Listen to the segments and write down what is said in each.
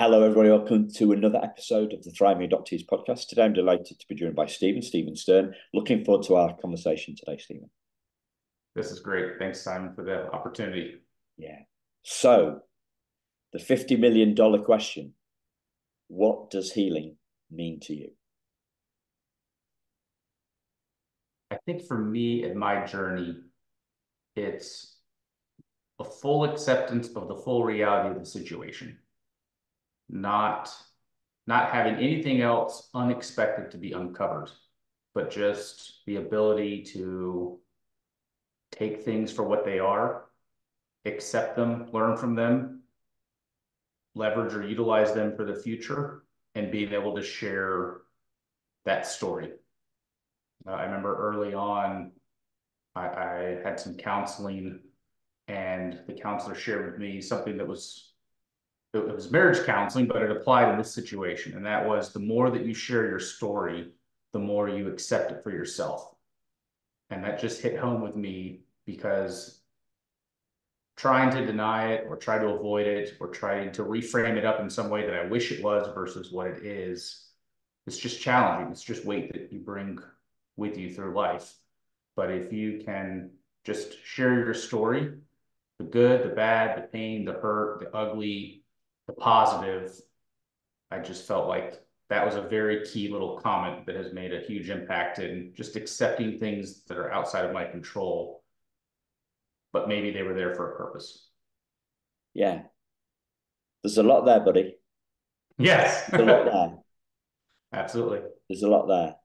Hello, everybody. Welcome to another episode of the Thriving Adoptees podcast. Today, I'm delighted to be joined by Stephen Sterne. Looking forward to our conversation today, Stephen. This is great. Thanks, Simon, for the opportunity. Yeah. So, the $50 million question: what does healing mean to you? I think for me in my journey, it's a full acceptance of the full reality of the situation, not not having anything else unexpected to be uncovered, but just the ability to take things for what they are, accept them, learn from them, leverage or utilize them for the future, and being able to share that story. I remember early on, I had some counseling, and the counselor shared with me something that was marriage counseling, but it applied in this situation. And that was, the more that you share your story, the more you accept it for yourself. And that just hit home with me, because trying to deny it or try to avoid it or trying to reframe it up in some way that I wish it was versus what it is, it's just challenging. It's just weight that you bring with you through life. But if you can just share your story, the good, the bad, the pain, the hurt, the ugly, the positive, I just felt like that was a very key little comment that has made a huge impact in just accepting things that are outside of my control, but maybe they were there for a purpose. Yeah. There's a lot there, buddy. Yes. There's a lot there. Absolutely. There's a lot there.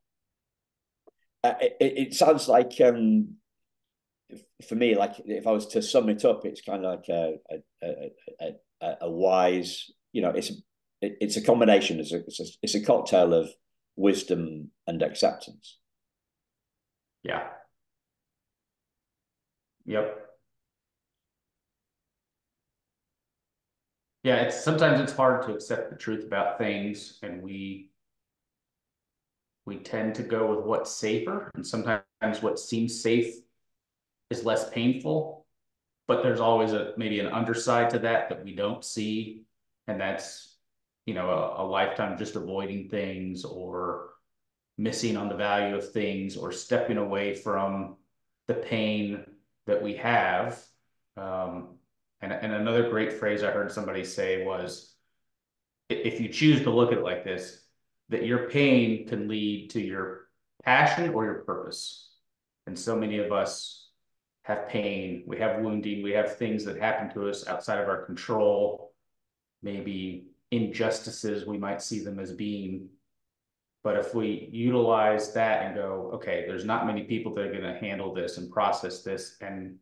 It sounds like, for me, like if I was to sum it up, it's kind of like a wise, it's a combination. It's a cocktail of wisdom and acceptance. Yeah. Yep. Yeah, it's sometimes it's hard to accept the truth about things, and we tend to go with what's safer, and sometimes what seems safe is less painful, but there's always maybe an underside to that that we don't see, and that's a lifetime just avoiding things or missing on the value of things or stepping away from the pain that we have. And another great phrase I heard somebody say was, if you choose to look at it like this, that your pain can lead to your passion or your purpose. And so many of us have pain, we have wounding, we have things that happen to us outside of our control, maybe injustices, we might see them as being. But if we utilize that and go, okay, there's not many people that are going to handle this and process this and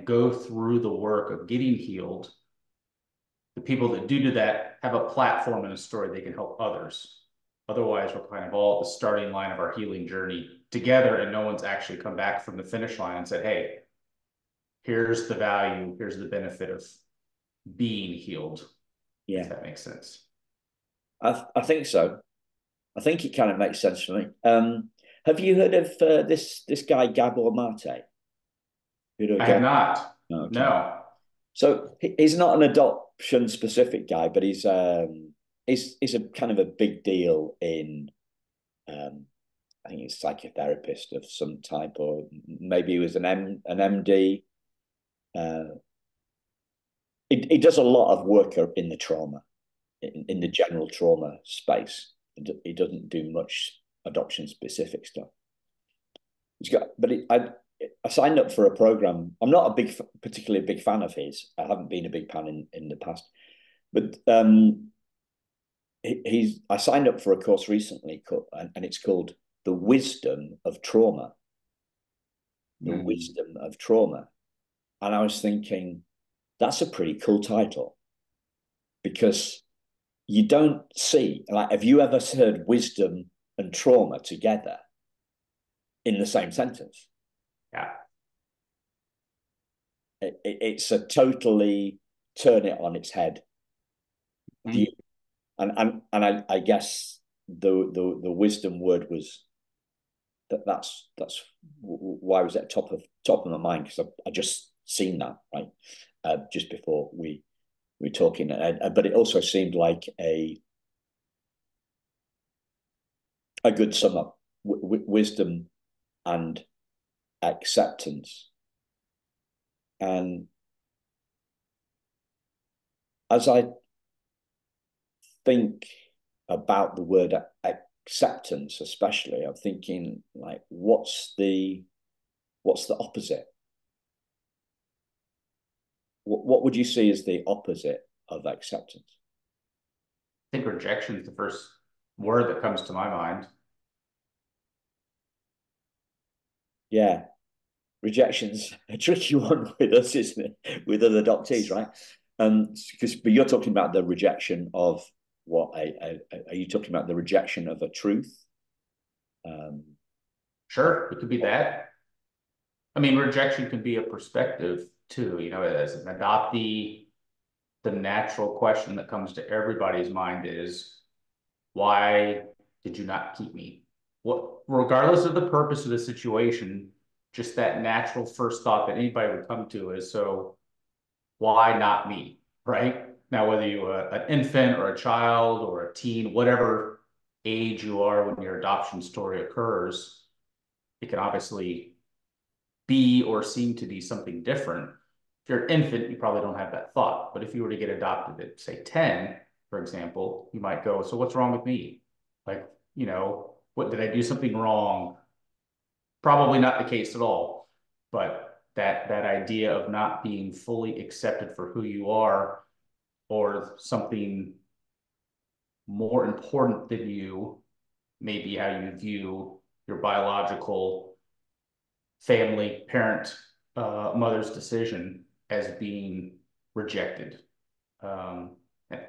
go through the work of getting healed, the people that do that have a platform and a story they can help others. Otherwise, we're kind of all at the starting line of our healing journey together, and no one's actually come back from the finish line and said, hey, here's the value, here's the benefit of being healed, if Yeah, that makes sense. I think so. I think it kind of makes sense for me. Have you heard of this guy Gabor Mate? I have not. Okay. No. So he's not an adoption specific guy, but he's a kind of a big deal in um, I think he's a psychotherapist of some type, or maybe he was an MD. Uh, he does a lot of work in the trauma, in the general trauma space. He doesn't do much adoption specific stuff. He's got, but I signed up for a program. I'm not a particularly big fan of his. I haven't been a big fan in the past, but I signed up for a course recently, and it's called The Wisdom of Trauma. The Wisdom of Trauma. And I was thinking, that's a pretty cool title, because you don't see, like, have you ever heard wisdom and trauma together in the same sentence? Yeah. It's a totally turn it on its head view. And I guess the wisdom word was that's why was it top of my mind, because I just seen that, right, just before we we're talking, but it also seemed like a good sum up, wisdom and acceptance. And as I think about the word acceptance, especially, I'm thinking like, what's the opposite? What would you see as the opposite of acceptance? I think rejection is the first word that comes to my mind. Yeah, rejection's a tricky one with us, isn't it? With other adoptees, right? But you're talking about the rejection of what? Are you talking about the rejection of a truth? Um, Sure, it could be that. I mean, rejection can be a perspective too. You know, as an adoptee, the natural question that comes to everybody's mind is, why did you not keep me? What, regardless of the purpose of the situation, just that natural first thought that anybody would come to is, so why not me? Right? Now, whether you are an infant or a child or a teen, whatever age you are when your adoption story occurs, it can obviously be or seem to be something different. If you're an infant, you probably don't have that thought. But if you were to get adopted at, say, 10, for example, you might go, so what's wrong with me? Like, what did I do something wrong? Probably not the case at all. But that idea of not being fully accepted for who you are, or something more important than you, maybe how you view your biological family, parent, mother's decision as being rejected. And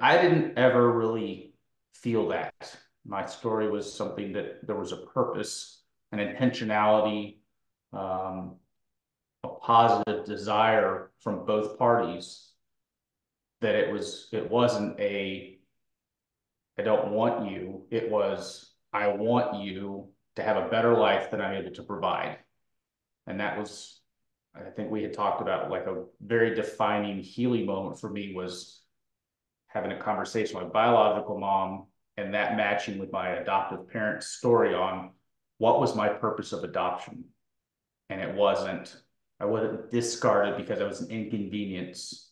I didn't ever really feel that. My story was something that there was a purpose, an intentionality, um, a positive desire from both parties, that it wasn't a I don't want you. It was, I want you to have a better life than I'm able to provide. And that was, I think we had talked about, like a very defining healing moment for me was having a conversation with my biological mom, and that matching with my adoptive parents' story on what was my purpose of adoption. And I wasn't discarded because I was an inconvenience.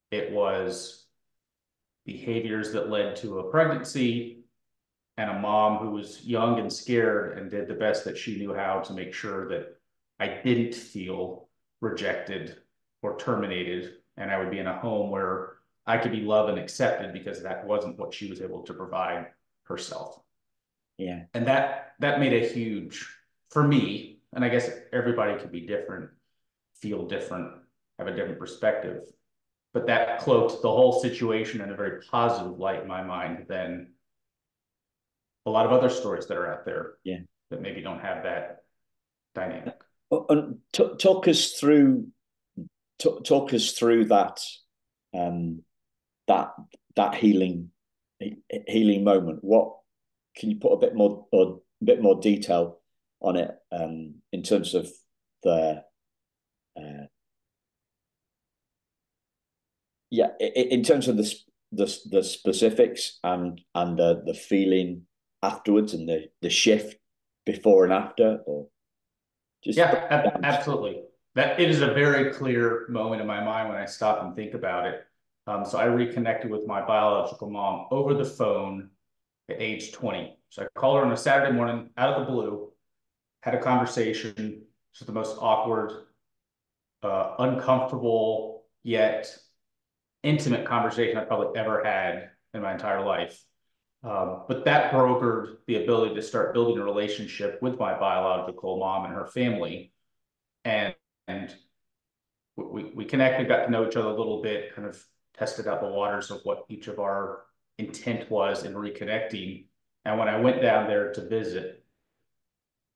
It was behaviors that led to a pregnancy and a mom who was young and scared and did the best that she knew how to make sure that I didn't feel rejected or terminated. And I would be in a home where I could be loved and accepted because that wasn't what she was able to provide herself. yeah. And that made a huge, for me, and I guess everybody could be different, feel different, have a different perspective. But that cloaked the whole situation in a very positive light in my mind than a lot of other stories that are out there Yeah. that maybe don't have that dynamic. And talk us through that um, that that healing moment. What can you put a bit more detail on it in terms of the uh, yeah, in terms of the specifics and the feeling afterwards and the shift before and after, or just Yeah, absolutely. That it is a very clear moment in my mind when I stop and think about it. So I reconnected with my biological mom over the phone at age 20. So I called her on a Saturday morning out of the blue, had a conversation. It's the most awkward, uncomfortable, yet intimate conversation I've probably ever had in my entire life. But that brokered the ability to start building a relationship with my biological mom and her family. And, and we connected, got to know each other a little bit, kind of tested out the waters of what each of our intent was in reconnecting. And when I went down there to visit,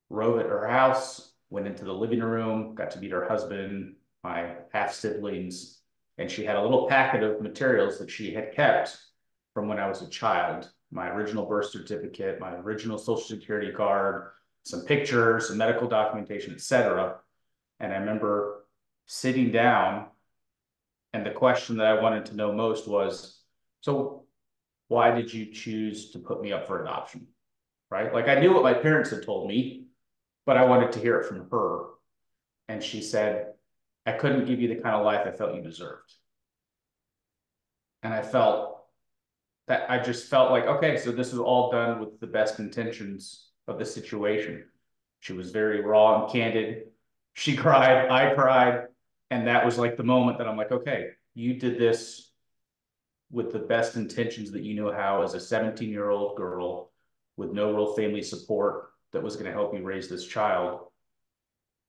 rove at her house, went into the living room, got to meet her husband, my half siblings, and she had a little packet of materials that she had kept from when I was a child. My original birth certificate, my original social security card, some pictures, some medical documentation, etc. And I remember sitting down And the question that I wanted to know most was, so why did you choose to put me up for adoption? Right? Like I knew what my parents had told me, but I wanted to hear it from her. And she said, I couldn't give you the kind of life I felt you deserved. And I felt that I just felt like, okay, so this is all done with the best intentions of the situation. She was very raw and candid. She cried, I cried. And that was like the moment that I'm like, okay, you did this with the best intentions that you know how as a 17-year-old girl with no real family support that was going to help you raise this child.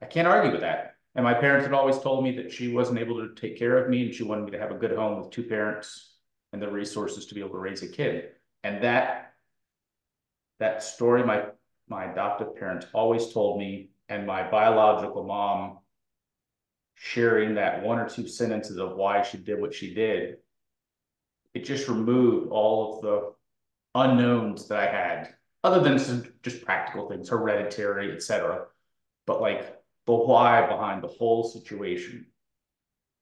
I can't argue with that. And my parents had always told me that she wasn't able to take care of me and she wanted me to have a good home with two parents and the resources to be able to raise a kid. And that story, my adoptive parents always told me, and my biological mom sharing that one or two sentences of why she did what she did, it just removed all of the unknowns that I had, other than some just practical things, hereditary, etc. But like the why behind the whole situation,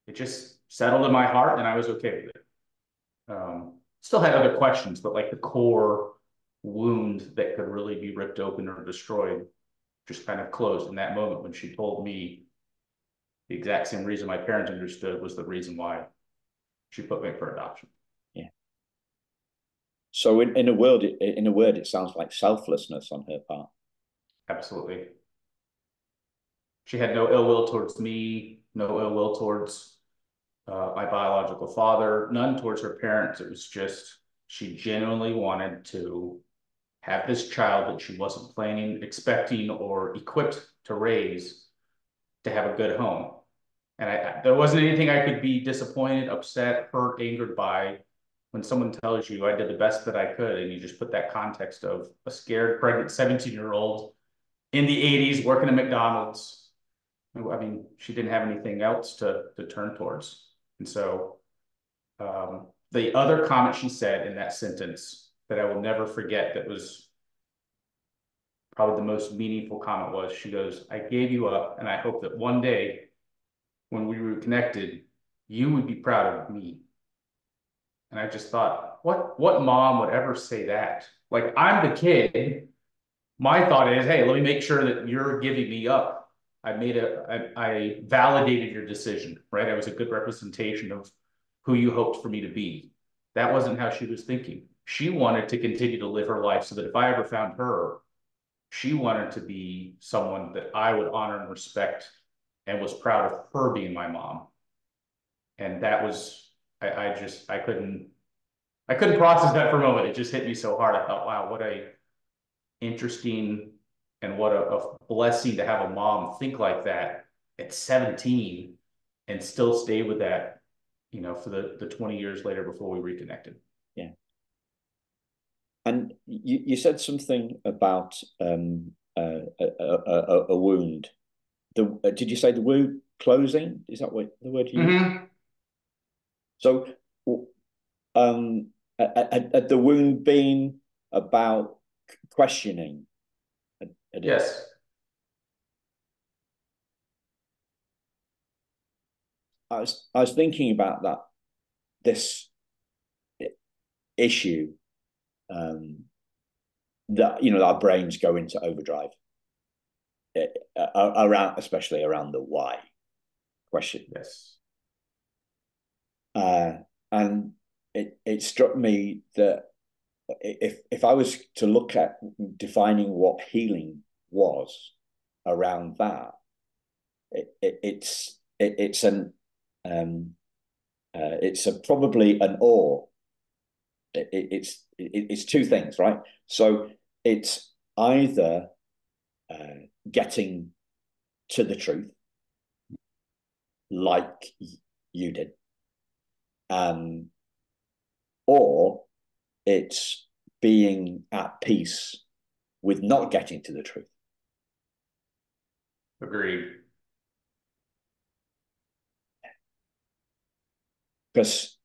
it just settled in my heart, and I was okay with it. Still had other questions, but like the core wound that could really be ripped open or destroyed just kind of closed in that moment when she told me the exact same reason my parents understood was the reason why she put me for adoption. Yeah. So in a word, it sounds like selflessness on her part. Absolutely. She had no ill will towards me, no ill will towards my biological father, none towards her parents. It was just she genuinely wanted to have this child that she wasn't planning, expecting, or equipped to raise to have a good home. And there wasn't anything I could be disappointed, upset, hurt, angered by when someone tells you I did the best that I could, and you just put that context of a scared, pregnant 17-year-old in the 80s working at McDonald's. I mean, she didn't have anything else to turn towards. And so the other comment she said in that sentence that I will never forget, that was probably the most meaningful comment, was she goes, I gave you up, and I hope that one day when we reconnected, you would be proud of me. And I just thought, what mom would ever say that? Like, I'm the kid. My thought is, hey, let me make sure that you're giving me up. I validated your decision, right? I was a good representation of who you hoped for me to be. That wasn't how she was thinking. She wanted to continue to live her life so that if I ever found her, she wanted to be someone that I would honor and respect and was proud of her being my mom. And that was, I just, I couldn't process that for a moment. It just hit me so hard. I thought, wow, what a interesting and what a blessing to have a mom think like that at 17 and still stay with that, for the 20 years later before we reconnected. Yeah. And you said something about a wound. Did you say the wound closing? Is that what the word you used? Mm-hmm. So, had the wound been about questioning? Yes. I was thinking about this issue, that our brains go into overdrive, especially around the why question. Yes. And it struck me that if I was to look at defining what healing was around that, it's probably an or. It's two things, right? So it's either getting to the truth, like you did, or it's being at peace with not getting to the truth. Agreed. Because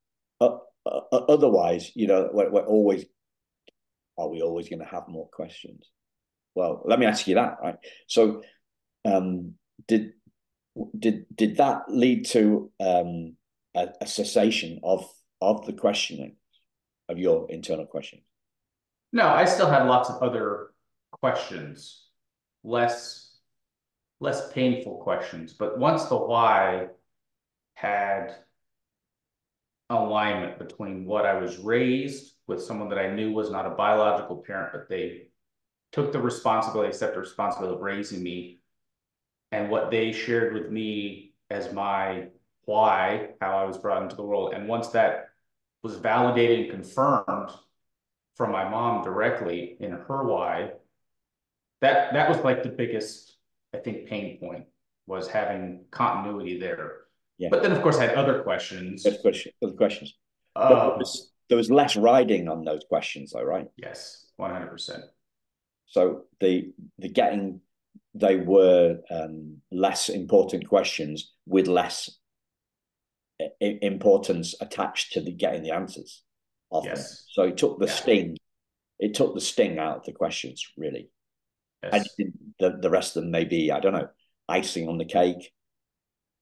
otherwise, we're always, are we always going to have more questions? Well, let me ask you that, right? So, did that lead to a cessation of the questioning of your internal questioning? No, I still had lots of other questions, less less painful questions. But once the why had alignment between what I was raised with someone that I knew was not a biological parent, but they took the responsibility, accepted the responsibility of raising me, and what they shared with me as my why, how I was brought into the world. And once that was validated and confirmed from my mom directly in her why, that was like the biggest, I think, pain point was having continuity there. Yeah, But then, of course, I had other questions. other questions. But Um, there was less riding on those questions, though, right? yes, 100%. So the getting they were less important questions with less importance attached to the getting the answers of them. Yes. So it took the Yeah. sting. It took the sting out of the questions, really. And Yes. the rest of them maybe, I don't know, icing on the cake.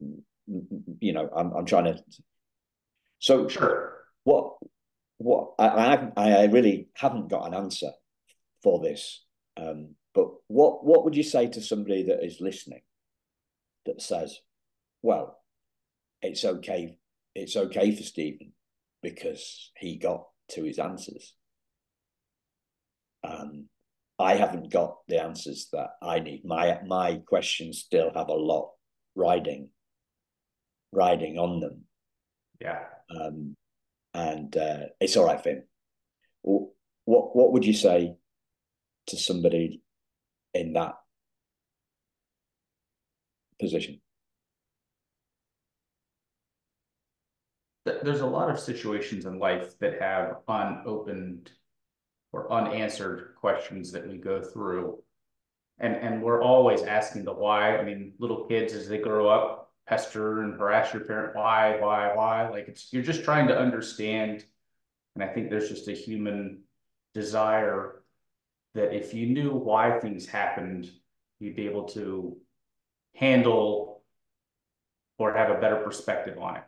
I'm trying to. So Sure. what I really haven't got an answer for this. But what would you say to somebody that is listening that says, well, it's okay, it's okay for Stephen because he got to his answers. I haven't got the answers that I need. My questions still have a lot riding on them. Yeah. Um, and it's all right for him. What would you say to somebody in that position? There's a lot of situations in life that have unopened or unanswered questions that we go through. And we're always asking the why. I mean, little kids as they grow up pester and harass your parent, why? Like it's you're just trying to understand. And I think there's just a human desire that if you knew why things happened, you'd be able to handle or have a better perspective on it.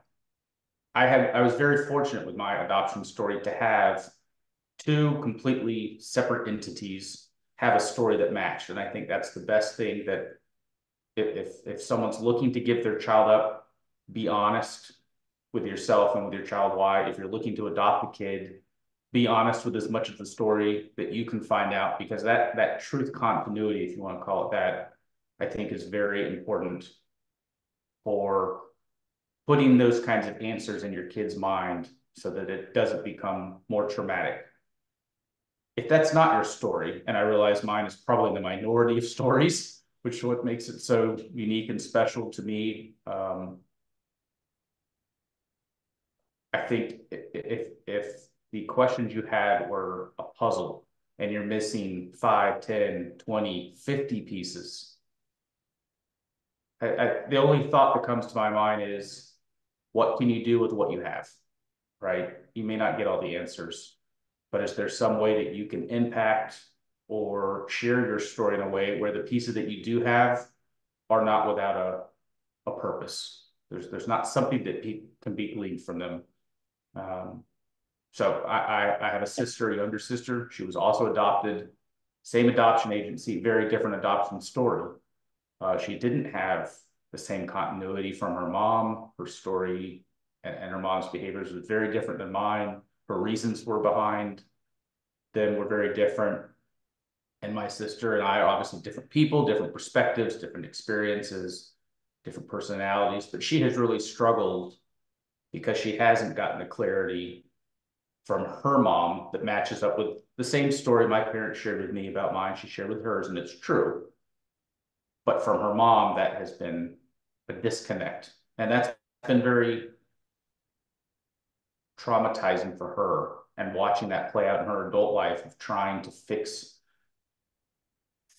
I was very fortunate with my adoption story to have two completely separate entities have a story that matched. And I think that's the best thing that if someone's looking to give their child up, be honest with yourself and with your child why. If you're looking to adopt a kid, be honest with as much of the story that you can find out, because that truth continuity, if you want to call it that, I think is very important for putting those kinds of answers in your kid's mind so that it doesn't become more traumatic. If that's not your story, and I realize mine is probably the minority of stories, which is what makes it so unique and special to me. I think if the questions you had were a puzzle and you're missing 5, 10, 20, 50 pieces, the only thought that comes to my mind is what can you do with what you have, right? You may not get all the answers, but is there some way that you can impact or share your story in a way where the pieces that you do have are not without a purpose? There's not something that can be gleaned from them. Um, so I have a sister, a younger sister. She was also adopted, same adoption agency, very different adoption story. She didn't have the same continuity from her mom. Her story and her mom's behaviors was very different than mine. Her reasons were behind them were very different. And my sister and I are obviously different people, different perspectives, different experiences, different personalities. But she has really struggled because she hasn't gotten the clarity from her mom that matches up with the same story my parents shared with me about mine. She shared with hers, and it's true. But from her mom, that has been a disconnect. And that's been very traumatizing for her. And watching that play out in her adult life of trying to fix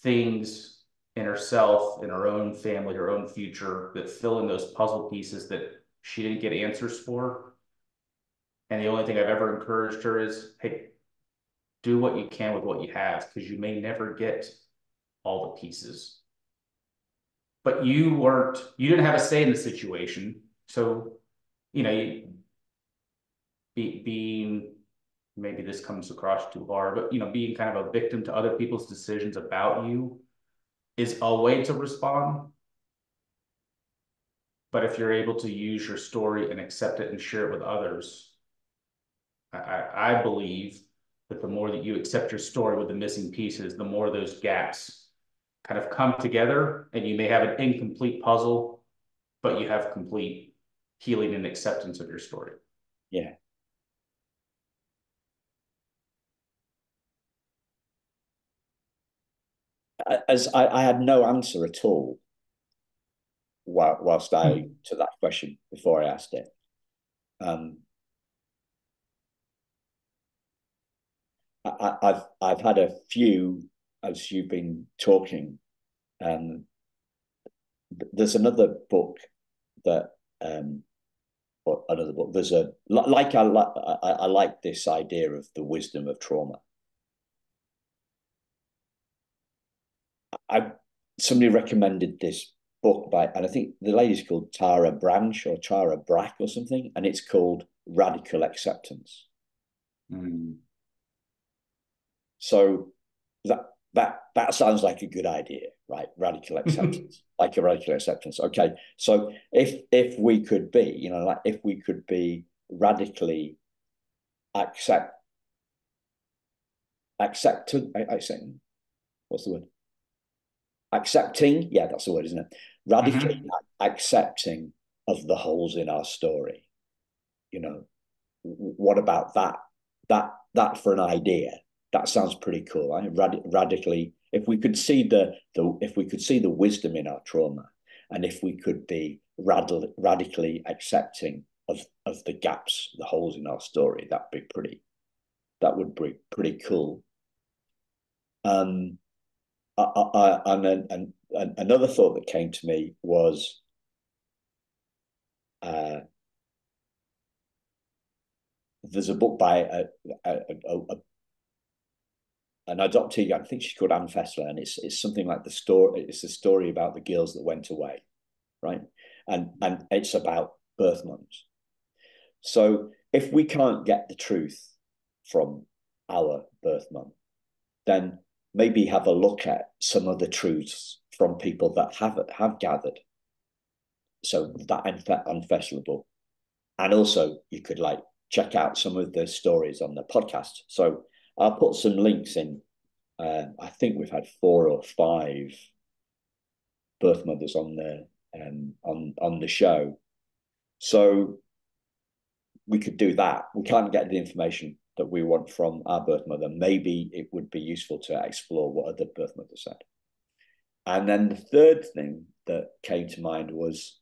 things in herself, in her own family, her own future that fill in those puzzle pieces that she didn't get answers for. And the only thing I've ever encouraged her is, hey, do what you can with what you have, because you may never get all the pieces. But you didn't have a say in the situation. So being, maybe this comes across too hard, but being kind of a victim to other people's decisions about you is a way to respond. But if you're able to use your story and accept it and share it with others, I believe that the more that you accept your story with the missing pieces, the more those gaps kind of come together, and you may have an incomplete puzzle, but you have complete healing and acceptance of your story. Yeah. As I had no answer at all whilst I to that question before I asked it. Um, I've had a few as you've been talking. Um, there's another book that or another book. There's a like I like this idea of the wisdom of trauma. I Somebody recommended this book by, and I think the lady's called Tara Branch or Tara Brack or something, and it's called Radical Acceptance. Mm. So that sounds like a good idea, right? Radical acceptance, like a radical acceptance. Okay, so if we could be, like if we could be radically accept accepting, what's the word? Accepting, yeah, that's the word, isn't it? Radically Mm-hmm. accepting of the holes in our story. You know, what about that? That for an idea. That sounds pretty cool. Right? Radically, if we could see if we could see the wisdom in our trauma, and if we could be radically accepting of the gaps, the holes in our story, that would be pretty cool. Um, and another thought that came to me was uh, there's a book by an adoptee. I think she's called Anne Fessler, and it's something like the story. It's a story about the girls that went away, right? And it's about birth mothers. So if we can't get the truth from our birth mum, then maybe have a look at some of the truths from people that have gathered. So that unfashionable, and also you could like check out some of the stories on the podcast. So I'll put some links in. I think we've had 4 or 5 birth mothers on the show, so we could do that. We can't get the information that we want from our birth mother. Maybe it would be useful to explore what other birth mothers said. And then the third thing that came to mind was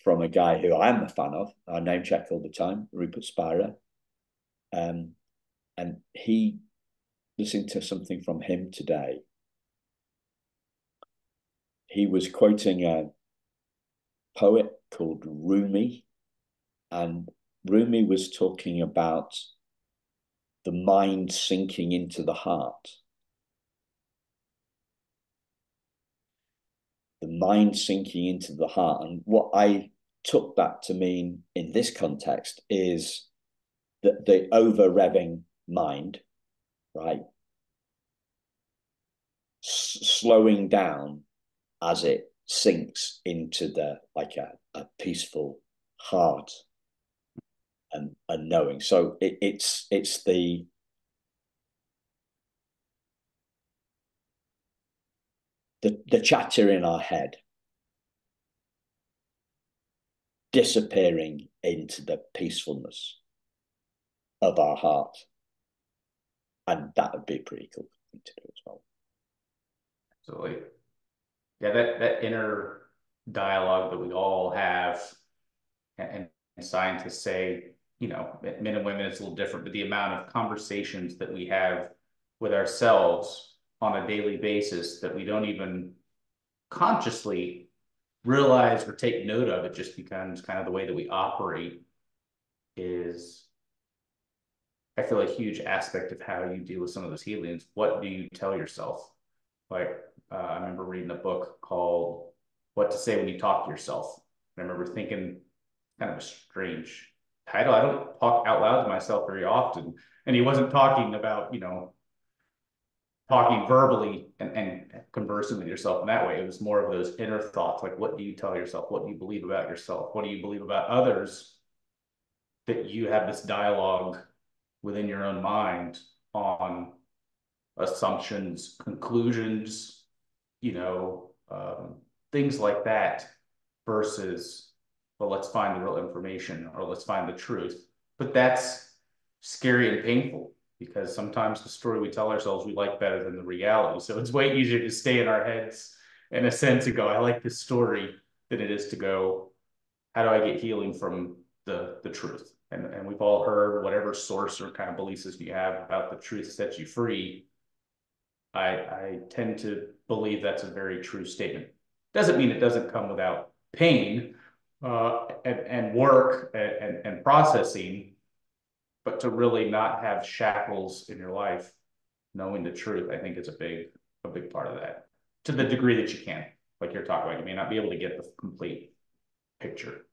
from a guy who I'm a fan of. I name check all the time, Rupert Spira. And he listened to something from him today. He was quoting a poet called Rumi, and Rumi was talking about the mind sinking into the heart. The mind sinking into the heart. And what I took that to mean in this context is that the over revving mind, right, slowing down as it sinks into the like a peaceful heart and knowing. So it's the chatter in our head disappearing into the peacefulness of our heart. And that would be a pretty cool thing to do as well. Absolutely. Yeah, that inner dialogue that we all have, and scientists say, men and women, it's a little different, but the amount of conversations that we have with ourselves on a daily basis that we don't even consciously realize or take note of, it just becomes kind of the way that we operate, is, I feel, a huge aspect of how you deal with some of those healings. What do you tell yourself? Like, I remember reading a book called What to Say When You Talk to Yourself. I remember thinking kind of a strange title. I don't talk out loud to myself very often. And he wasn't talking about, talking verbally and conversing with yourself in that way. It was more of those inner thoughts, like what do you tell yourself? What do you believe about yourself? What do you believe about others? That you have this dialogue within your own mind on assumptions, conclusions, things like that, versus, well, let's find the real information or let's find the truth. But that's scary and painful because sometimes the story we tell ourselves we like better than the reality. So it's way easier to stay in our heads in a sense and go, I like this story, than it is to go, how do I get healing from the truth? And we've all heard whatever source or kind of belief system you have about the truth sets you free. I tend to believe that's a very true statement. Doesn't mean it doesn't come without pain and work and processing, but to really not have shackles in your life, knowing the truth, I think is a big part of that. To the degree that you can, like you're talking about, you may not be able to get the complete picture.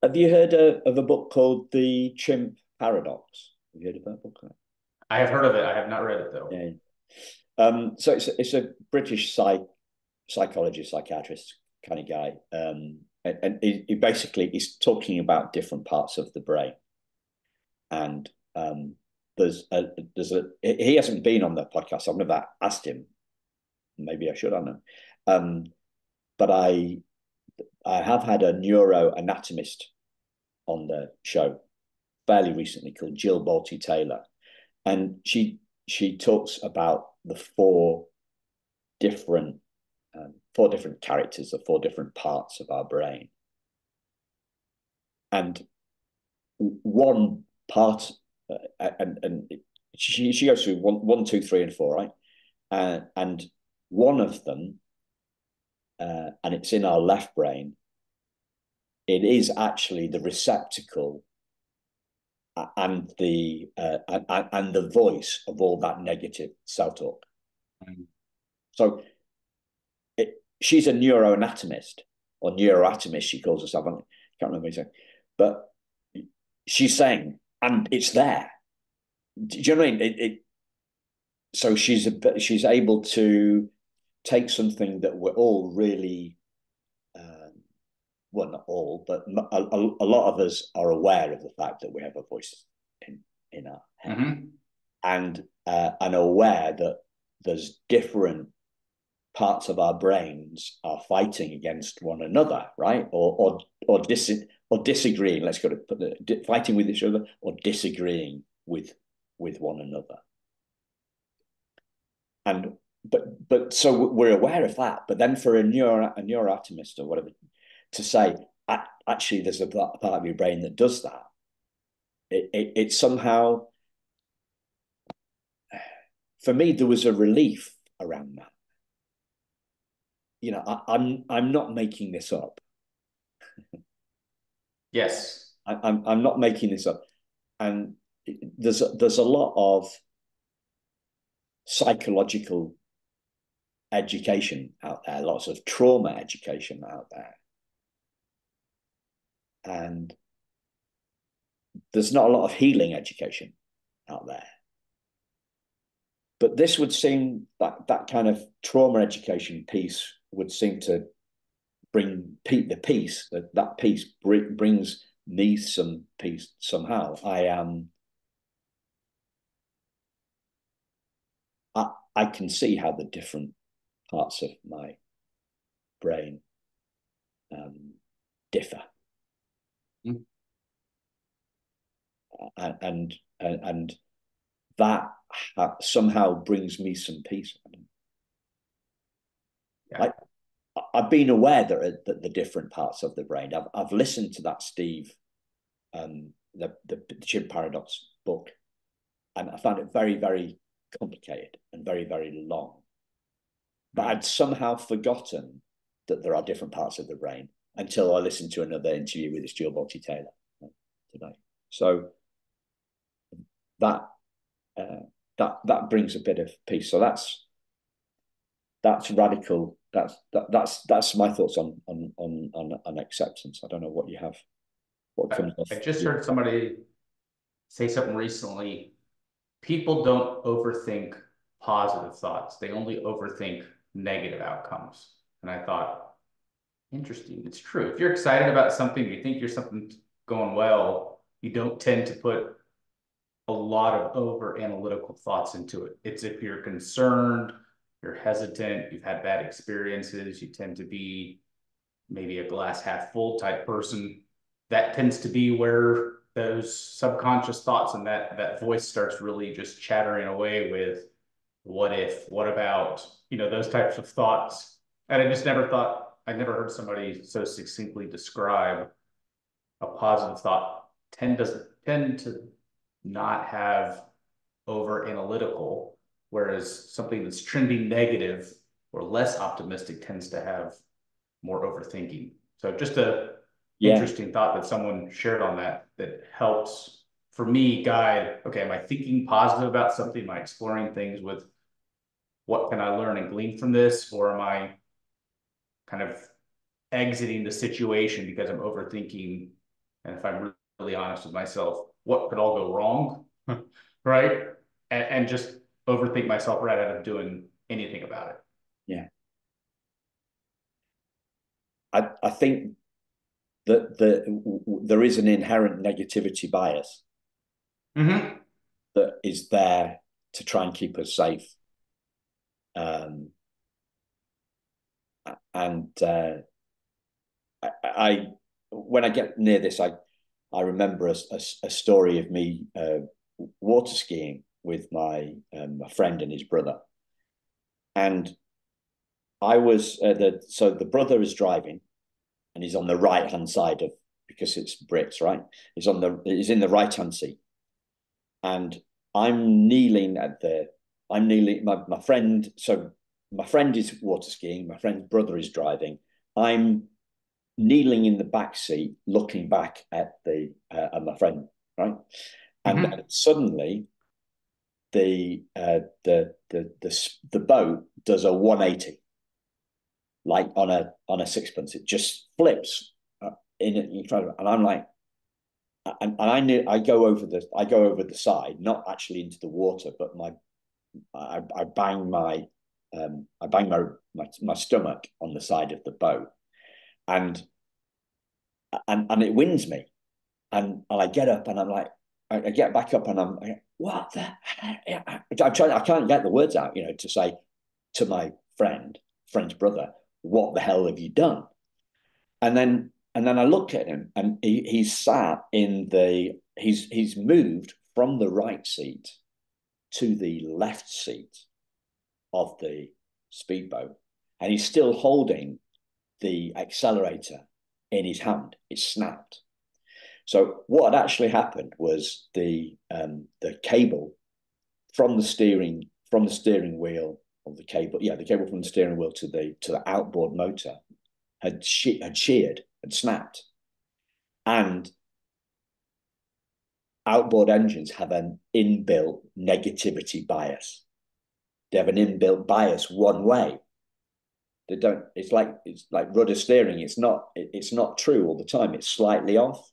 Have you heard of a book called The Chimp Paradox? Have you heard of that book? I have heard of it. I have not read it though. Yeah. So it's a British psychologist, psychiatrist kind of guy, and he basically is talking about different parts of the brain, and there's a he hasn't been on the podcast. I've never asked him. Maybe I should. I don't know, but I have had a neuroanatomist on the show fairly recently called Jill Balty Taylor, and she talks about the different four different characters, the four different parts of our brain, and one part, and she goes through one, two, three, and four, right? And one of them, and it's in our left brain. It is actually the receptacle and the voice of all that negative self-talk. So she's a neuroanatomist or neuroatomist, she calls herself. I can't remember what she's saying, but she's saying, and it's there. Do you know what I mean? So she's able to take something that we're all really, well, not all, but a lot of us are aware of the fact that we have a voice in our head, and aware that there's different parts of our brains are fighting against one another, right? Or disagreeing. Let's go to fighting with each other or disagreeing with one another. And but so we're aware of that. But then for a neuroatomist or whatever to say, actually, there's a part of your brain that does that. It somehow, for me, there was a relief around that. I'm not making this up. Yes, I'm not making this up, and there's a lot of psychological education out there, lots of trauma education out there, and there's not a lot of healing education out there. But this would seem that kind of trauma education piece would seem to bring the peace, that peace brings me some peace somehow. I can see how the different parts of my brain differ, and that somehow brings me some peace. Yeah. I've been aware that the different parts of the brain. I've listened to that Steve, the Chimp Paradox book, and I found it very, very complicated and very, very long. But I'd somehow forgotten that there are different parts of the brain until I listened to another interview with this Jill Balty Taylor today. So that brings a bit of peace. So that's radical. That's my thoughts on acceptance. I don't know what you have. What I, comes off? I just Yeah. heard somebody say something recently. People don't overthink positive thoughts. They only overthink negative outcomes. And I thought, interesting. It's true. If you're excited about something, you think you're something going well, you don't tend to put a lot of over analytical thoughts into it. It's if you're concerned, you're hesitant, you've had bad experiences, you tend to be maybe a glass half full type person. That tends to be where those subconscious thoughts and that voice starts really just chattering away with what if, what about, those types of thoughts. And I just never thought, I never heard somebody so succinctly describe a positive thought doesn't tend to not have over analytical, whereas something that's trending negative or less optimistic tends to have more overthinking. So just a Yeah. interesting thought that someone shared on that helps for me guide, okay, am I thinking positive about something? Am I exploring things with what can I learn and glean from this? Or am I kind of exiting the situation because I'm overthinking? And if I'm really honest with myself, what could all go wrong? Right? And just overthink myself right out of doing anything about it. Yeah. I think that there is an inherent negativity bias Mm-hmm. that is there to try and keep us safe. Um, and I, when I get near this, I remember a story of me water skiing with my friend and his brother, and I was so the brother is driving, and he's on the right hand side of because it's Brits, right? He's in the right hand seat, and I'm kneeling at the I'm kneeling my friend. So my friend is water skiing. My friend's brother is driving. I'm kneeling in the back seat, looking back at my friend, right? And then Mm-hmm. suddenly the boat does a 180, like on a sixpence. It just flips in front of it, and I'm like, and I go over the side, not actually into the water, but I bang my stomach on the side of the boat, and and it wins me. And I get up and I'm like, I get back up and I'm like, what the heck? I can't get the words out, to say to my friend's brother, what the hell have you done? And then I look at him and he's sat he's moved from the right seat to the left seat of the speedboat, and he's still holding the accelerator in his hand. It's snapped. So what had actually happened was the cable from the steering wheel of the cable, yeah, the cable from the steering wheel to the outboard motor had sheared, had snapped, and outboard engines have an inbuilt negativity bias. They have an inbuilt bias one way. They don't. It's like rudder steering. It's not true all the time. It's slightly off.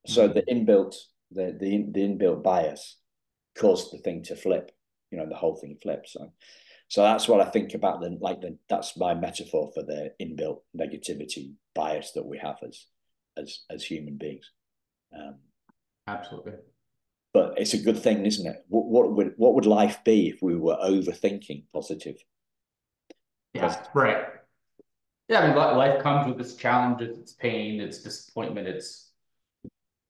So Mm-hmm. the inbuilt bias caused the thing to flip. The whole thing flips. So that's what I think about that's my metaphor for the inbuilt negativity bias that we have as human beings. Um, Absolutely. but it's a good thing, isn't it? What would life be if we were overthinking Yeah, positive? right. Yeah, I mean, life comes with its challenges, its pain, its disappointment, its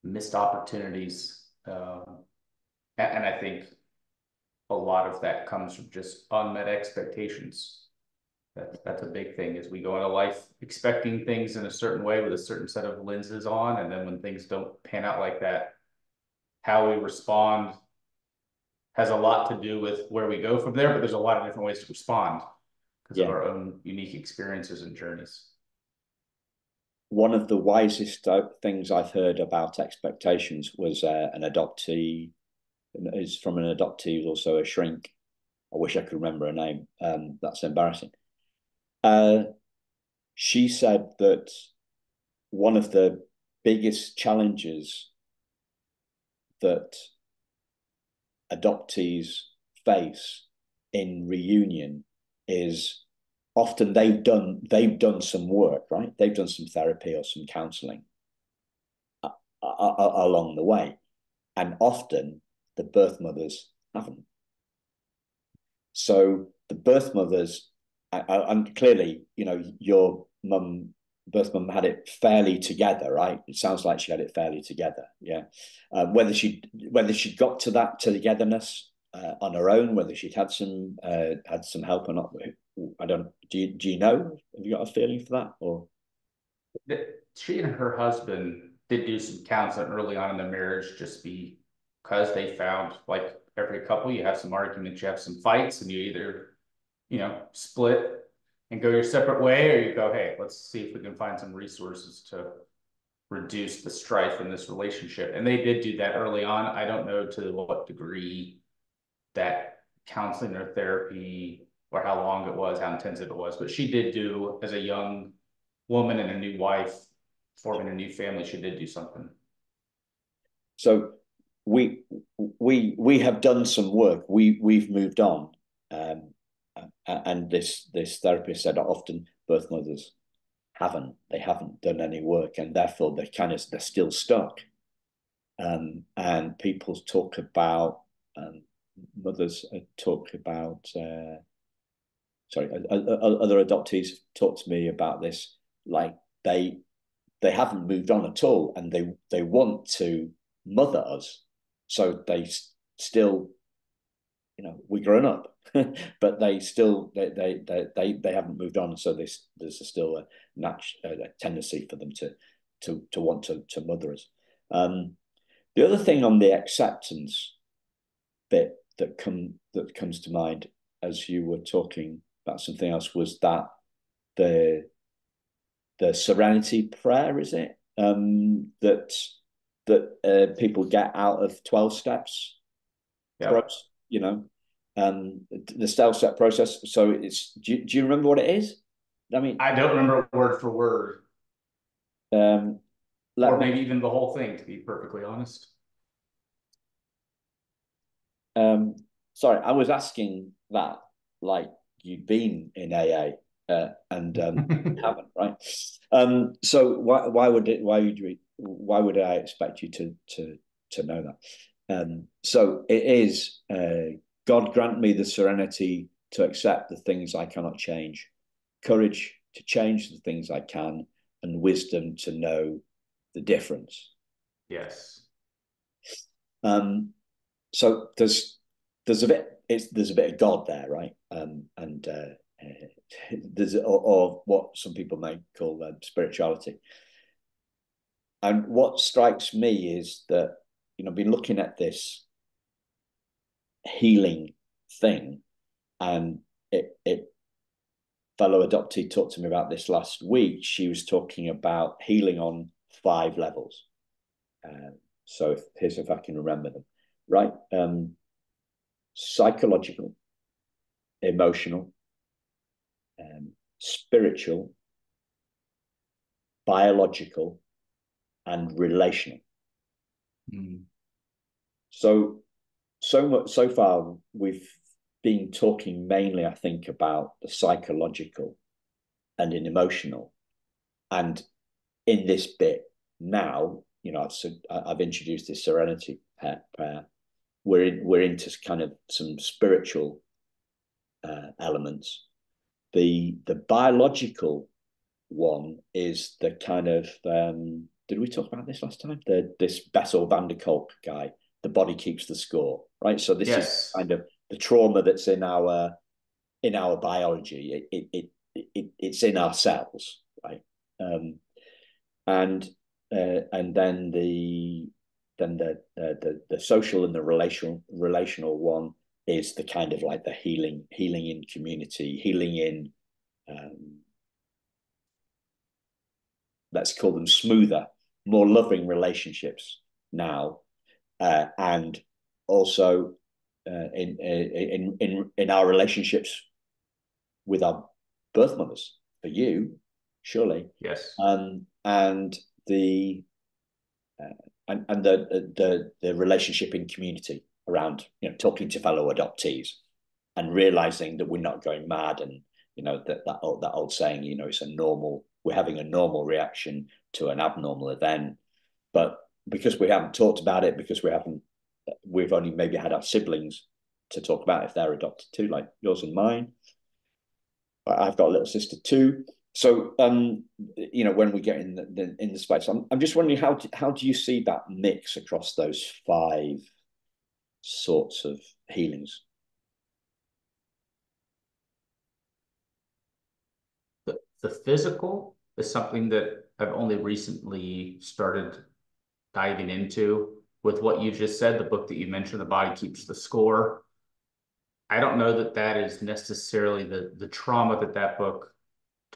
missed opportunities. And I think a lot of that comes from just unmet expectations. That's a big thing as we go into life expecting things in a certain way with a certain set of lenses on. And then when things don't pan out like that, how we respond has a lot to do with where we go from there, but there's a lot of different ways to respond because of Yeah. our own unique experiences and journeys. One of the wisest things I've heard about expectations was an adoptee, is from an adoptee who's also a shrink. I wish I could remember her name. That's embarrassing. Uh, she said that one of the biggest challenges that adoptees face in reunion is often they've done some work, right? They've done some therapy or some counselling along the way, and often the birth mothers haven't. So the birth mothers, and clearly, your birth mum had it fairly together, right? It sounds like she had it fairly together, yeah. Whether she got to that togetherness on her own, whether she'd had some help or not, I don't. Do you know? Have you got a feeling for that, or? She and her husband did do some counseling early on in the marriage, just because they found, like every couple, you have some arguments, you have some fights, and you either, split and go your separate way, or you go, hey, let's see if we can find some resources to reduce the strife in this relationship. And they did do that early on. I don't know to what degree that counseling or therapy, or how long it was, how intensive it was, but she did do, as a young woman and a new wife forming a new family, she did do something. So we we have done some work. We've moved on, um, and this therapist said often birth mothers they haven't done any work, and therefore they're still stuck. And people talk about mothers talk about sorry, other adoptees talk to me about this, like they haven't moved on at all, and they want to mother us, so they still, we're grown up, but they haven't moved on, so there's still a tendency for them to want to mother us. The other thing on the acceptance bit that comes to mind as you were talking about something else was that the the serenity prayer, is it? That people get out of 12 steps, Yep. you know, the 12-step process. So do you remember what it is? I mean, I don't remember word for word, um, or let me, maybe even the whole thing, to be perfectly honest. um, sorry, I was asking that like you'd been in AA, and haven't, right? So why would I expect you to know that? So it is, God grant me the serenity to accept the things I cannot change, courage to change the things I can, and wisdom to know the difference. Yes. Um, so there's a bit of God there, right? And there's or what some people may call spirituality. And what strikes me is that, I've been looking at this healing thing, and it fellow adoptee talked to me about this last week. She was talking about healing on 5 levels. So here's if I can remember them, right? Psychological, emotional, spiritual, biological, and relational. Mm. So far we've been talking mainly, I think, about the psychological and in emotional, and in this bit now, I've introduced this serenity prayer. We're into kind of some spiritual elements. The biological one is the kind of, did we talk about this last time? This Bessel van der Kolk guy. The body keeps the score, right? So this is Yes. kind of the trauma that's in our biology. It's in our cells, right? Um, and then the social and the relational one is the kind of like the healing in community, healing in, um, let's call them smoother, more loving relationships now, and also in our relationships with our birth mothers for you, surely, Yes. and the and the relationship in community around talking to fellow adoptees and realizing that we're not going mad, and that old saying, it's a normal, we're having a normal reaction to an abnormal event, but because we haven't talked about it, because we've only maybe had our siblings to talk about if they're adopted too, like yours and mine. I've got a little sister too. So, when we get in the space, I'm just wondering how do you see that mix across those five sorts of healings? The physical is something that I've only recently started diving into with what you just said, the book that you mentioned, The Body Keeps the Score. I don't know that that is necessarily the trauma that that book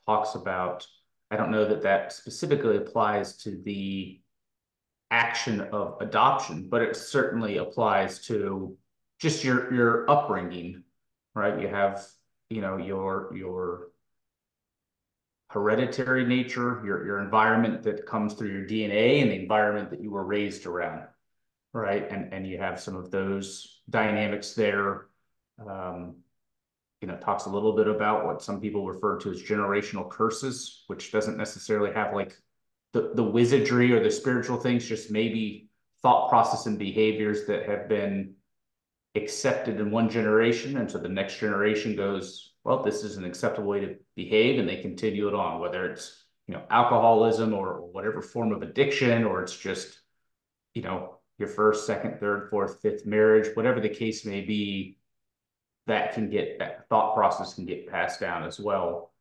talks about. I don't know that that specifically applies to the action of adoption, but it certainly applies to just your upbringing, right? You have, your hereditary nature, your environment that comes through your DNA and the environment that you were raised around, right? And you have some of those dynamics there. Um, talks a little bit about what some people refer to as generational curses, which doesn't necessarily have like the wizardry or the spiritual things, just maybe thought process and behaviors that have been accepted in one generation. And so the next generation goes, well, this is an acceptable way to behave. And they continue it on, whether it's, alcoholism or whatever form of addiction, or it's just, your first, second, third, fourth, fifth marriage, whatever the case may be, that thought process can get passed down as well.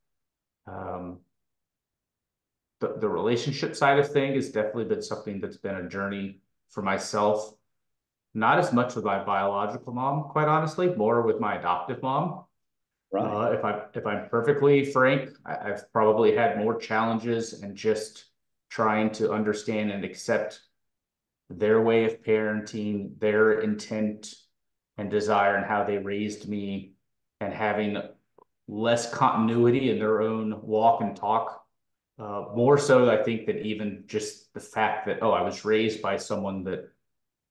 The relationship side of thing has definitely been something that's been a journey for myself. Not as much with my biological mom, quite honestly, more with my adoptive mom. Right. If I'm perfectly frank, I've probably had more challenges and just trying to understand and accept their way of parenting, their intent and desire, and how they raised me, and having less continuity in their own walk and talk. More so, I think, than even just the fact that, oh, I was raised by someone that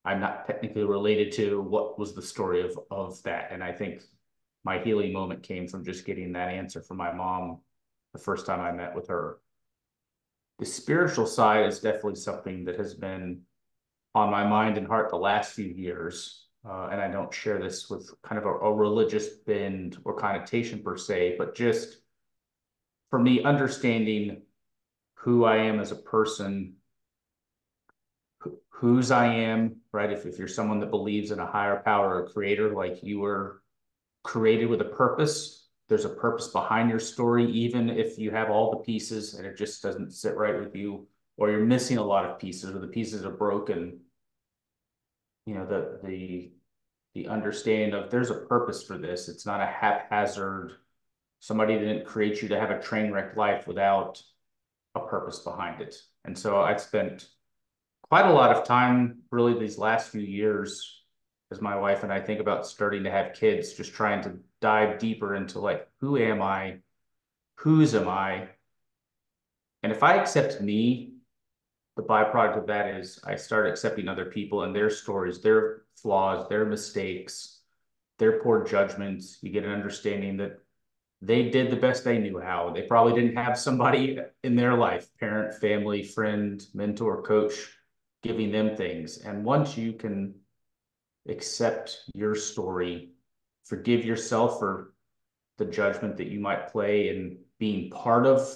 I'm not technically related to. What was the story of that? And I think my healing moment came from just getting that answer from my mom the first time I met with her. The spiritual side is definitely something that has been on my mind and heart the last few years. And I don't share this with kind of a religious bend or connotation per se, but just for me, understanding who I am as a person, whose I am, right? If you're someone that believes in a higher power or creator, like you were created with a purpose, there's a purpose behind your story, even if you have all the pieces and it just doesn't sit right with you, or you're missing a lot of pieces, or the pieces are broken. The understanding of there's a purpose for this. It's not a haphazard, somebody didn't create you to have a train wreck life without a purpose behind it. And so I spent quite a lot of time really these last few years, as my wife and I think about starting to have kids, just trying to dive deeper into like, who am I? Whose am I? And if I accept me, the byproduct of that is I start accepting other people and their stories, their flaws, their mistakes, their poor judgments. You get an understanding that they did the best they knew how. They probably didn't have somebody in their life, parent, family, friend, mentor, coach, giving them things. And once you can accept your story, forgive yourself for the judgment that you might play in being part of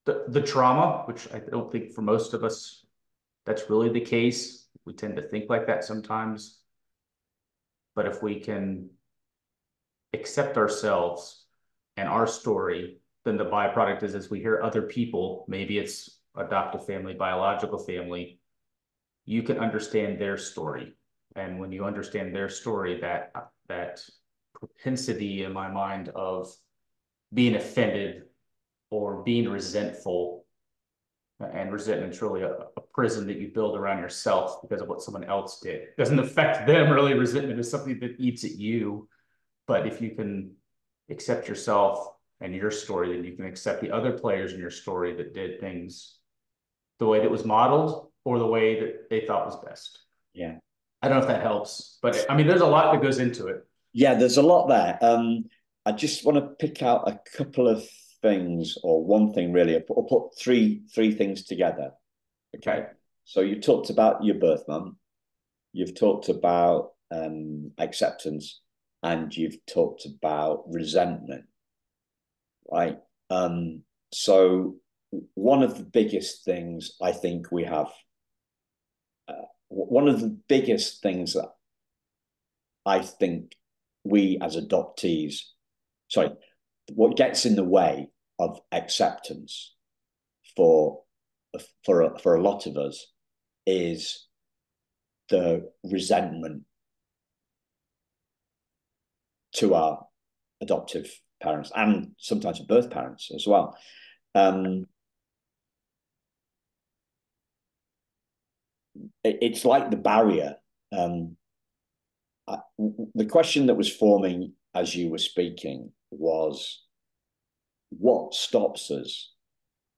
the trauma, which I don't think for most of us, that's really the case. We tend to think like that sometimes. But if we can accept ourselves and our story, then the byproduct is as we hear other people, maybe it's adoptive family, biological family, you can understand their story. And when you understand their story, that propensity in my mind of being offended or being resentful And resentment's really a prison that you build around yourself because of what someone else did. It doesn't affect them really. Resentment is something that eats at you. But if you can accept yourself and your story, then you can accept the other players in your story that did things the way that was modeled or the way that they thought was best. Yeah. I don't know if that helps, but I mean, there's a lot that goes into it. Yeah, there's a lot there. I just want to pick out a couple of things, or one thing really. I'll put three things together. Okay. Okay. So you talked about your birth mum, you've talked about acceptance, and you've talked about resentment, right? So one of the biggest things I think we have, one of the biggest things that I think we as adoptees, sorry, what gets in the way of acceptance for for a lot of us is the resentment to our adoptive parents and sometimes birth parents as well. Um, it's like the barrier. Um, the question that was forming as you were speaking was, what stops us,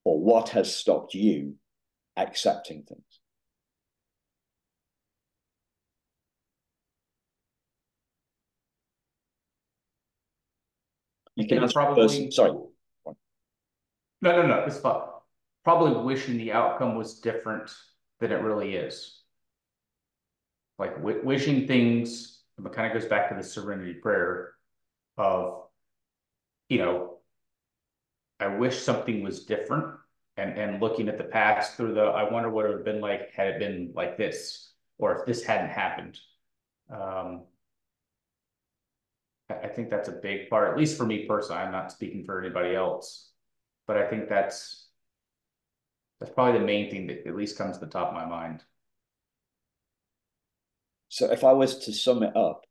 or what has stopped you accepting things? I You can think answer first. probably, Sorry. no, it's fine. Probably wishing the outcome was different than it really is. Like wishing things, it kind of goes back to the serenity prayer of, you know, I wish something was different, and looking at the past through the, I wonder what it would have been like had it been like this, or if this hadn't happened. Um, I think that's a big part, at least for me personally. I'm not speaking for anybody else, but I think that's probably the main thing that at least comes to the top of my mind. So if I was to sum it up,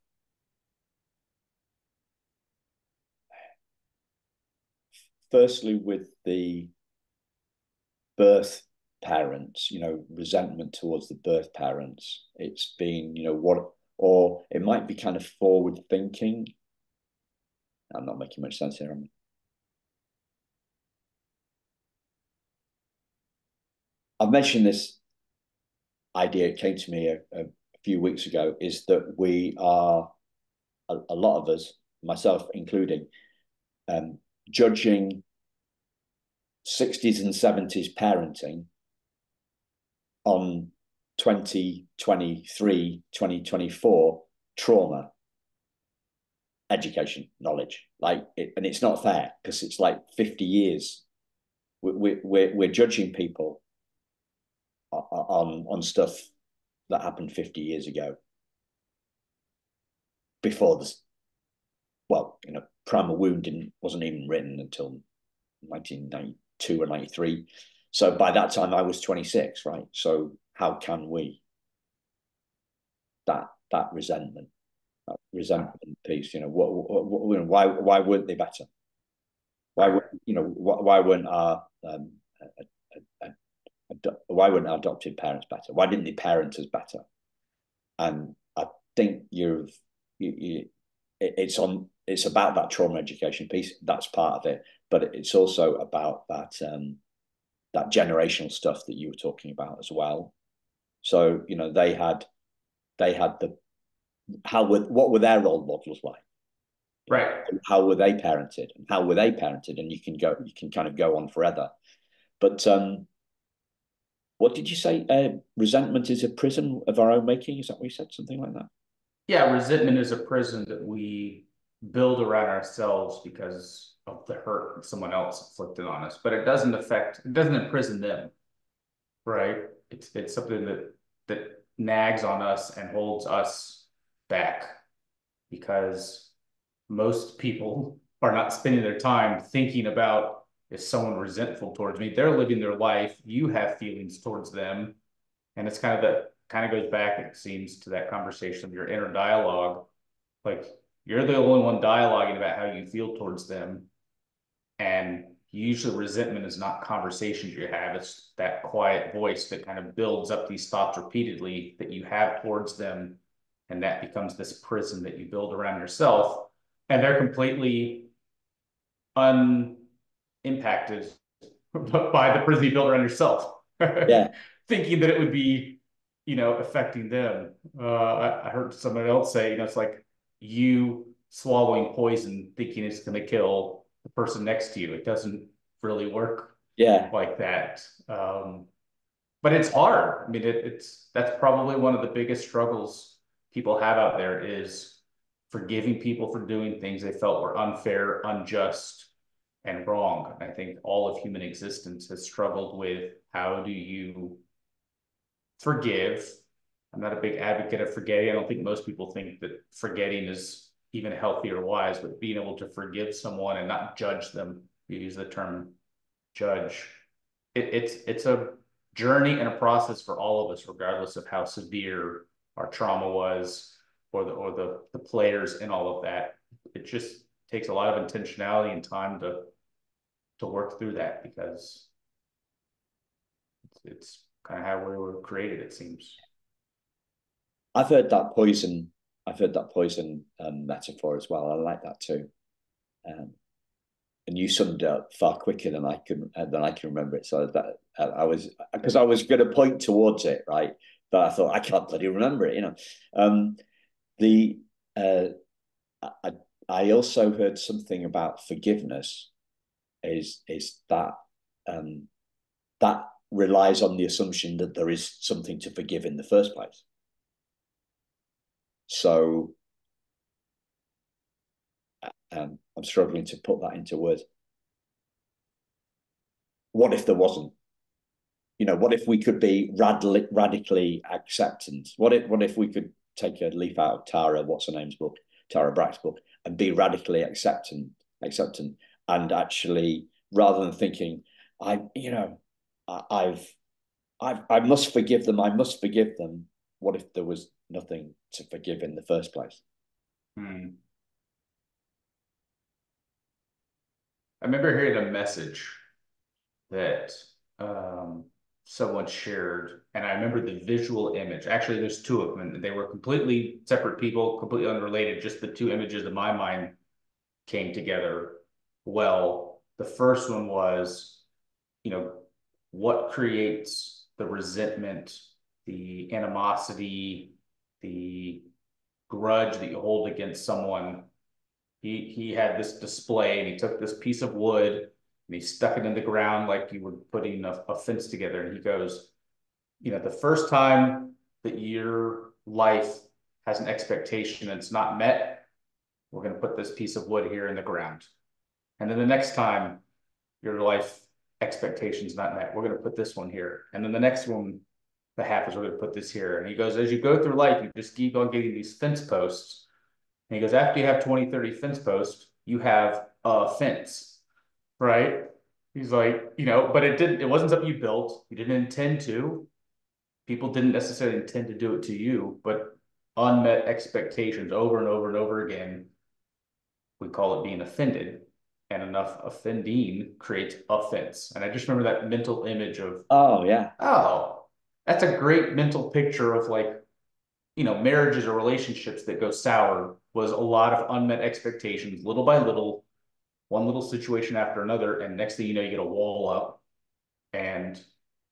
firstly with the birth parents, resentment towards the birth parents, it's been, what, or it might be kind of forward thinking. I'm not making much sense here. I've mentioned this idea, it came to me a few weeks ago, is that we are, a lot of us, myself including, um, judging 60s and 70s parenting on 2023, 2024 trauma, education, knowledge. And it's not fair because it's like 50 years. We're judging people on stuff that happened 50 years ago before this. Well, Primal Wound wasn't even written until 1992 or 93. So by that time I was 26, right? So how can we, that resentment piece, why weren't they better? Right. Why weren't our why weren't our adopted parents better? Why didn't they parent us better? And I think it's about that trauma education piece. That's part of it, but it's also about that generational stuff that you were talking about as well. So they had the what were their role models like? Right. How were they parented, and how were they parented? And you can kind of go on forever. But what did you say? Resentment is a prison of our own making. Is that what you said? Something like that. Yeah, resentment is a prison that we build around ourselves because of the hurt that someone else inflicted on us. But it doesn't imprison them, right? It's something that nags on us and holds us back because most people are not spending their time thinking about, is someone resentful towards me? They're living their life. You have feelings towards them. And it's kind of goes back, it seems, to that conversation of your inner dialogue. Like you're the only one dialoguing about how you feel towards them. And usually resentment is not conversations you have. It's that quiet voice that kind of builds up these thoughts repeatedly that you have towards them. And that becomes this prison that you build around yourself. And they're completely unimpacted by the prison you built around yourself, Yeah, thinking that it would be, affecting them. I heard someone else say, it's like you swallowing poison thinking it's going to kill the person next to you. It doesn't really work yeah. like that. But it's hard. I mean, that's probably one of the biggest struggles people have out there is forgiving people for doing things they felt were unfair, unjust, and wrong. I think all of human existence has struggled with how do you forgive. I'm not a big advocate of forgetting. I don't think most people think that forgetting is even healthy or wise, but being able to forgive someone and not judge them, you use the term judge. It's a journey and a process for all of us, regardless of how severe our trauma was or the players in all of that. It just takes a lot of intentionality and time to work through that because it's kind of how we were created, it seems. I've heard that poison. I've heard that poison metaphor as well. I like that too. Um, and you summed it up far quicker than I can remember it. So that I was because I was going to point towards it, right? But I thought I can't bloody remember it. The uh, I I also heard something about forgiveness. Is that um, that relies on the assumption that there is something to forgive in the first place. So I'm struggling to put that into words. What if there wasn't? What if we could be radically acceptant? What if we could take a leaf out of what's her name's book, Tara Brack's book, and be radically acceptant, and actually, rather than thinking, I, you know, I must forgive them. I must forgive them. What if there was nothing to forgive in the first place? Hmm. I remember hearing a message that um, someone shared, and I remember the visual image. Actually, there's two of them, and they were completely separate people, completely unrelated. Just the two images in my mind came together well. The first one was, you know, what creates the resentment, the animosity, the grudge that you hold against someone. He had this display and he took this piece of wood and he stuck it in the ground like you were putting a fence together. And he goes, the first time that your life has an expectation and it's not met, we're going to put this piece of wood here in the ground. And then the next time your life expectations not met, we're going to put this one here. And then the next one that happens, we're going to put this here. And he goes, as you go through life, you just keep on getting these fence posts. And he goes, after you have 20, 30 fence posts, you have a fence, right? He's like, but it wasn't something you built. You didn't intend to. People didn't necessarily intend to do it to you, but unmet expectations over and over and over again, we call it being offended. And enough offending creates offense. And I just remember that mental image of, Oh yeah, oh, that's a great mental picture of like, marriages or relationships that go sour was a lot of unmet expectations, little by little, one little situation after another. And next thing you know, you get a wall up and,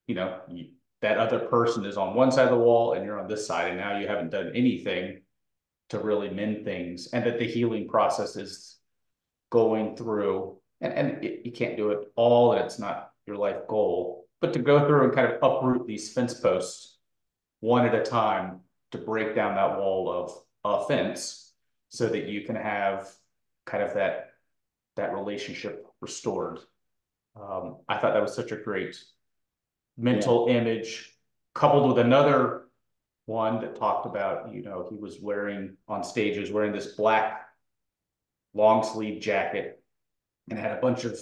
you know, you, that other person is on one side of the wall and you're on this side. And now you haven't done anything to really mend things. And that the healing process is going through, and you can't do it all, and it's not your life goal, but to go through and kind of uproot these fence posts one at a time to break down that wall of offense so that you can have kind of that relationship restored. I thought that was such a great yeah. mental image, coupled with another one that talked about, he was wearing on stages, wearing this black long sleeve jacket and had a bunch of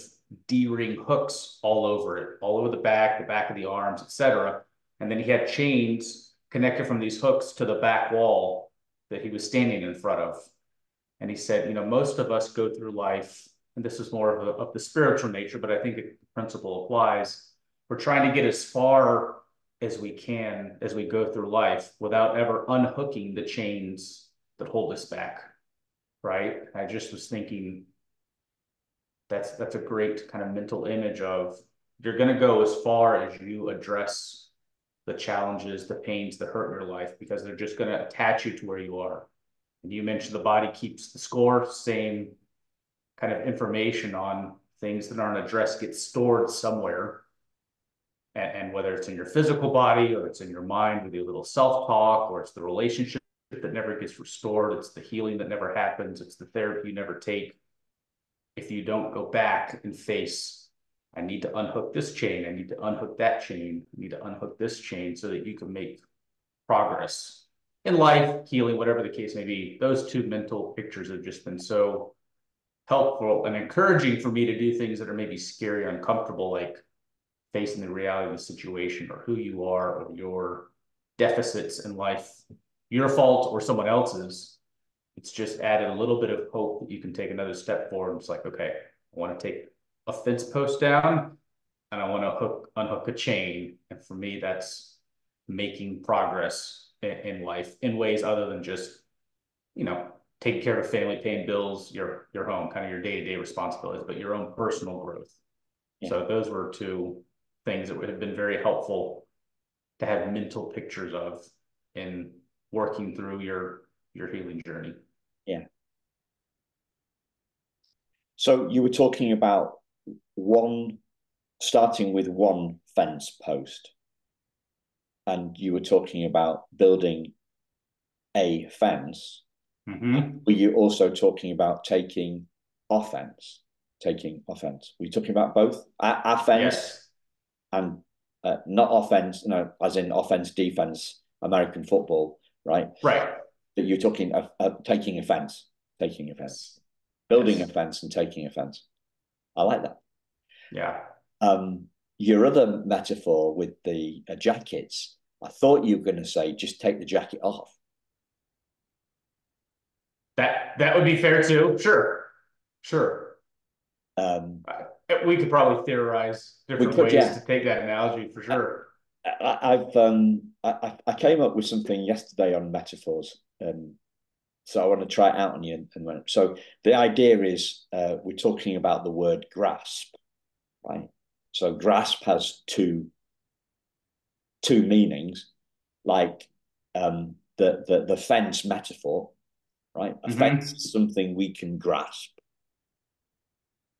D-ring hooks all over it, all over the back of the arms, etc. And then he had chains connected from these hooks to the back wall that he was standing in front of. And he said, most of us go through life and this is more of the spiritual nature, but I think the principle applies. We're trying to get as far as we can as we go through life without ever unhooking the chains that hold us back, right? I just was thinking that's a great kind of mental image of you're going to go as far as you address the challenges, the pains, the hurt in your life, because they're just going to attach you to where you are. And you mentioned the body keeps the score, same kind of information on things that aren't addressed get stored somewhere. And whether it's in your physical body or it's in your mind with your little self-talk, or it's the relationship that never gets restored, it's the healing that never happens, it's the therapy you never take. If you don't go back and face, I need to unhook this chain, I need to unhook that chain, I need to unhook this chain so that you can make progress in life, healing, whatever the case may be. Those two mental pictures have just been so helpful and encouraging for me to do things that are maybe scary or uncomfortable, like facing the reality of the situation or who you are or your deficits in life, your fault or someone else's. It's just added a little bit of hope that you can take another step forward. It's like, okay, I want to take a fence post down and I want to unhook a chain. And for me, that's making progress in life in ways other than just, taking care of family, paying bills, your home, kind of your day-to-day responsibilities, but your own personal growth. Yeah. So those were two things that would have been very helpful to have mental pictures of in working through your healing journey. Yeah. So you were talking about starting with one fence post, and you were talking about building a fence. Mm-hmm. Were you also talking about taking offense? Were you talking about both? Offense Yes. and not offense, no, as in offense, defense, American football, right? Right. That you're talking of taking offense, Yes. building Yes. offense and taking offense. I like that. Yeah. Your other metaphor with the jackets, I thought you were going to say just take the jacket off. That would be fair too. Sure. Sure. Um, We could probably theorize we different could, ways yeah. to take that analogy for sure. I came up with something yesterday on metaphors, so I want to try it out on you. So the idea is we're talking about the word grasp, right? So grasp has two meanings, like the fence metaphor, right? A fence Mm-hmm. is something we can grasp,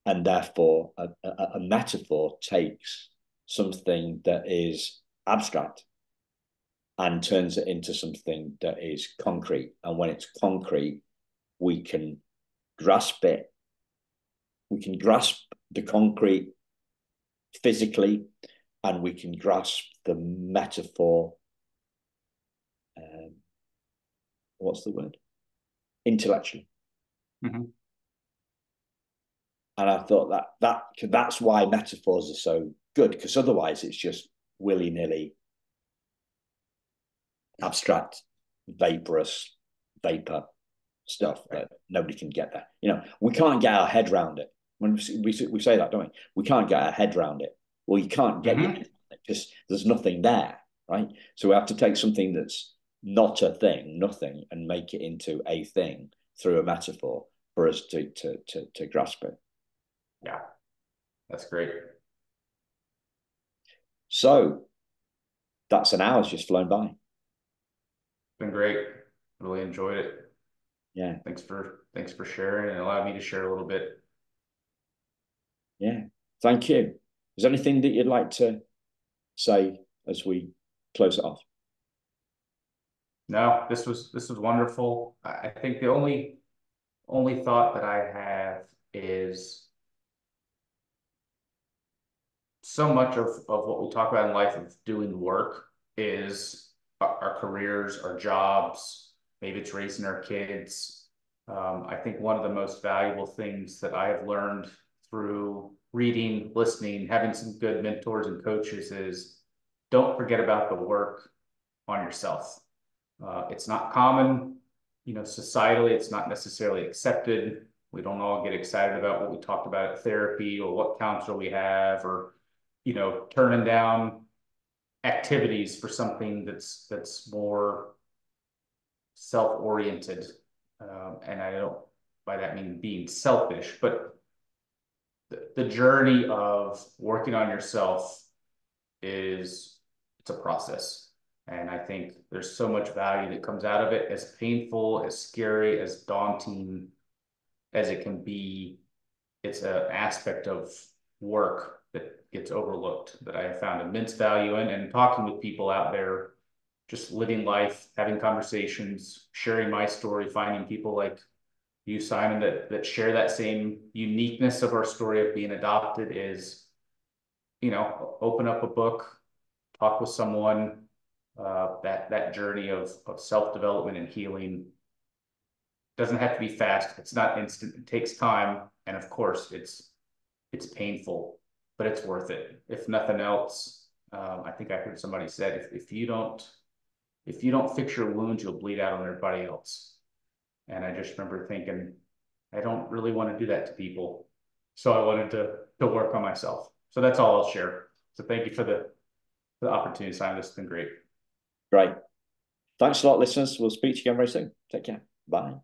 and therefore a metaphor takes something that is abstract and turns it into something that is concrete. And when it's concrete, we can grasp it. We can grasp the concrete physically, and we can grasp the metaphor. What's the word? Intellectually. Mm-hmm. And I thought that's why metaphors are so good, because otherwise it's just willy nilly, abstract, vaporous, vapor stuff Right. that nobody can get there. We can't get our head around it. When we say that, don't we? We can't get our head around it. Well, you can't get your Mm-hmm. head around it because there's nothing there, right? So we have to take something that's not a thing, nothing, and make it into a thing through a metaphor for us to grasp it. Yeah. That's great. So that's an hour's just flown by. Been great. Really enjoyed it. Yeah, Thanks for sharing and allowing me to share a little bit. yeah. Thank you. Is there anything that you'd like to say as we close it off? No, this was wonderful. I think the only thought that I have is so much of what we talk about in life of doing work is our careers, our jobs, maybe it's raising our kids. I think one of the most valuable things that I have learned through reading, listening, having some good mentors and coaches is don't forget about the work on yourself. It's not common, societally, it's not necessarily accepted. We don't all get excited about what we talked about at therapy or what counselor we have, or, turning down activities for something that's more self-oriented. And I don't by that mean being selfish, but the journey of working on yourself it's a process. And I think there's so much value that comes out of it, as painful, as scary, as daunting as it can be. It's an aspect of work that gets overlooked that I have found immense value in, and talking with people out there, just living life, having conversations, sharing my story, finding people like you, Simon, that share that same uniqueness of our story of being adopted is, open up a book, talk with someone. That journey of self-development and healing doesn't have to be fast. It's not instant. It takes time, and of course, it's painful, but it's worth it. If nothing else, I think I heard somebody said, if you don't fix your wounds, you'll bleed out on everybody else. And I just remember thinking, I don't really want to do that to people, so I wanted to work on myself. So that's all I'll share. So thank you for the opportunity, Simon. This has been great. Great. Thanks a lot, listeners. We'll speak to you again very soon. Take care. Bye.